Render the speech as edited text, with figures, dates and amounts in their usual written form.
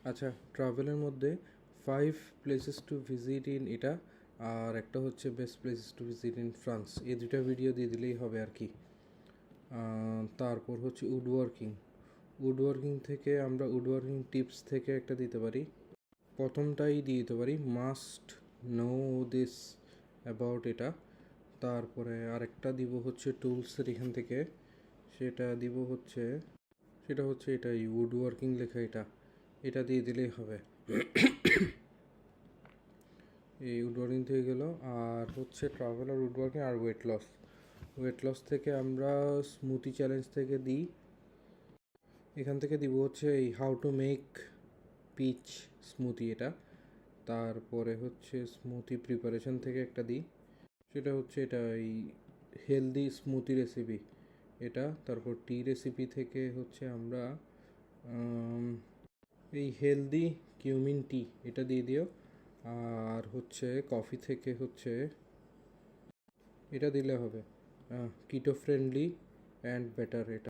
আচ্ছা, ট্রাভেলের মধ্যে 5 প্লেসেস টু ভিজিট ইন এটা, আর একটা হচ্ছে best places to visit in France, এই দুটা ভিডিও দিয়ে দিলেই হবে আর কি। তারপর হচ্ছে উডওয়ার্কিং থেকে আমরা উডওয়ার্কিং টিপস থেকে একটা দিতে পারি, প্রথমটাই দিয়ে দিতে পারি মাস্ট নো দিস অ্যাবাউট এটা। তারপরে আরেকটা দিব হচ্ছে টুলসের এখান থেকে, সেটা হচ্ছে এটাই উডওয়ার্কিং লেখা, এটা দিয়ে দিলেই হবে। এই উডওয়ার্কিং থেকে গেল। আর হচ্ছে ট্রাভেল আর উডওয়ার্কিং আর ওয়েট লস থেকে আমরা স্মুথি চ্যালেঞ্জ থেকে দিই, এখান থেকে দিব হচ্ছে এই how to make peach smoothie এটা। তারপরে হচ্ছে স্মুথি প্রিপারেশন থেকে একটা দিই, সেটা হচ্ছে এটা এই হেলদি স্মুথি রেসিপি এটা। তারপর টি রেসিপি থেকে হচ্ছে আমরা এই হেলদি কিউমিন টি এটা দিয়ে দিও। আর হচ্ছে কফি থেকে হচ্ছে এটা দিলে হবে কিটো ফ্রেন্ডলি অ্যান্ড বেটার এটা।